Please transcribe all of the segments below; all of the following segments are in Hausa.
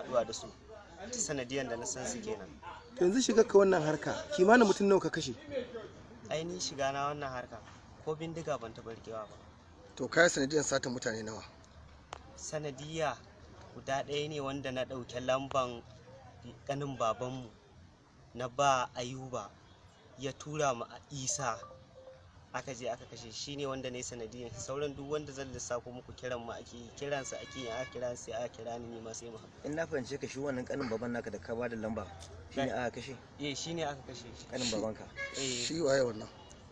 haɗuwa da su ta sanadiyar da na san su kenan. Yanzu shiga ka wannan harka kimanin mutum nawa ka kashe? Ainihin shiga na wannan harka ko bindiga ban taɓa riƙewa ba. To kai sanadiyar satan mutane nawa? Sanadiyya guda ɗaya ne wanda na ɗauke lamban ƙanin babanmu na ba Ayuba ya tura mu a Isa aka je aka kashe shi ne wanda ne sanadiyan. Sauran duk wanda zan lissafo muku kiran mu ake yi, kiransa ake yi, aka kira sai aka kira ni ma sai mu haɗu. In na fahimce ka shi wannan kanin baban naka da ka bada lamba shine aka kashe? Shine aka kashe shi. Kanin babanka? Shi waye wannan?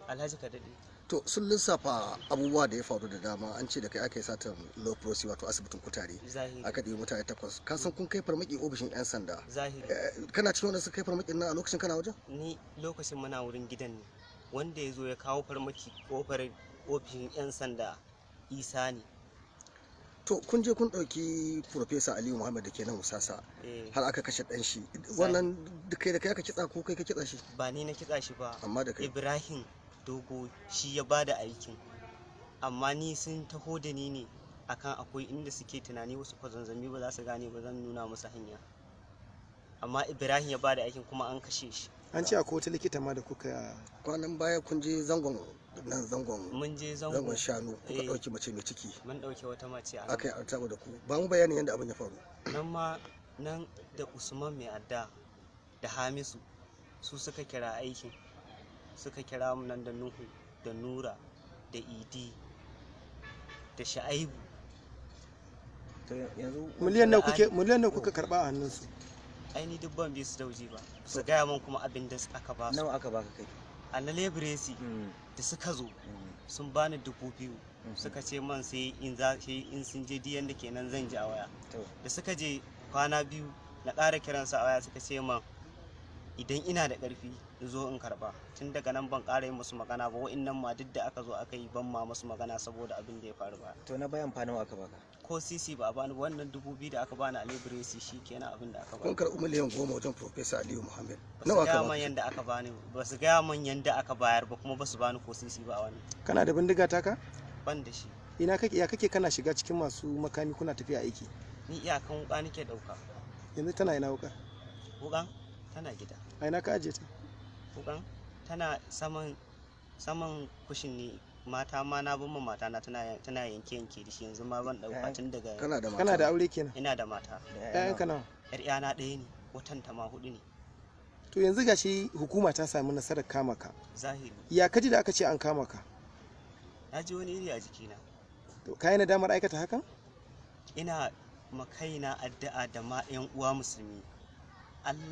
Alhaji ka daɗe. To sun lissafa abubuwa da ya faru da dama, an ce da kai aka yi satan low prosi wato asibitin kutare aka ɗaya mutane 8. Ka san kun kai farmaki ofishin 'yan sanda Zahiri. Kana cikin wanda suka kai farmakin nan a lokacin kana wajen? Ni lokacin muna wurin gidan ne, wanda ya zo ya kawo farmaki kofar ofishin 'yan sanda Isa ne. To kun je kun ɗauki Profesa Aliyu Muhammad da ke nan Musasa har aka kashe ɗan shi, wannan da kai aka kitsa ko kai ka kitsa shi? Ba ni na kitsa shi ba, amma da kai Ibrahim Dogo shi ya bada aikin, amma ni sun taho da ni ne akan akwai inda suke tunani wasu kwazanzami ba za su gane ba, zan nuna musu hanya, amma Ibrahim ya bada aikin kuma an kashe shi. An ce akwai wata likita ma da kuka kwanan baya kun je zangon nan, mun je zangon shanu kuka ɗauki mace mai ciki. Mun ɗauki wata mace a aka yi artaba da ku, ba mu bayanin yadda abin ya faru. Nan da Usman mai adda da Hamisu su suka kira aikin, suka kira mu nan da Nuhu da Nura da Idi da Sha'aibu. Miliyan nawa kuka karba a hannunsu? Aini duk ban bi su dauji ba, su gaya min kuma abin da aka ba su. Nawa aka baka kai? A na lebresi da suka zo sun bani 2000, suka ce man sai in sun je diyan da kenan zan ji a waya. Da suka je kwana biyu na ƙara kiransa a waya, suka ce man idan ina da ƙarfi in zo in karba. Tun daga nan ban ƙara yin musu magana ba, wa'innan ma duk da aka zo aka yi ban ma musu magana saboda abin da ya faru ba. To na bayan fa nawa aka baka? Ko sisi ba a bani, wannan 2000 da aka bani a lebresi shi kenan abin da aka bani. Kun karɓi miliyan 10 wajen Profesa Aliyu Muhammad. Nawa aka bani? Yanda aka bani ba su gaya man yanda aka bayar ba, kuma ba su bani ko sisi ba a wani. Kana da bindiga taka? Ban da shi. Ina kake, ya kake kana shiga cikin masu makami kuna tafiya aiki? Ni iyakan wuka nake ɗauka. Yanzu tana ina wuka? Wukan tana gida. A ina ka aje ta? Wukan tana saman kushin ne. Mata ma na bin mata na tana yanke da shi, yanzu ma ban dauka tun daga. Kana da aure kenan? Ina da mata. Ƴaƴanka nawa? Yar ƴana ɗaya ne, watan ta ma 4 ne. To yanzu gashi hukuma ta samu nasarar kama ka. Zahiri. Ya kaji da aka ce an kama ka? Na ji wani iri a jikina. To kai nadamar aikata hakan? Ina makaina addu'a da ma 'yan uwa musulmi. Allah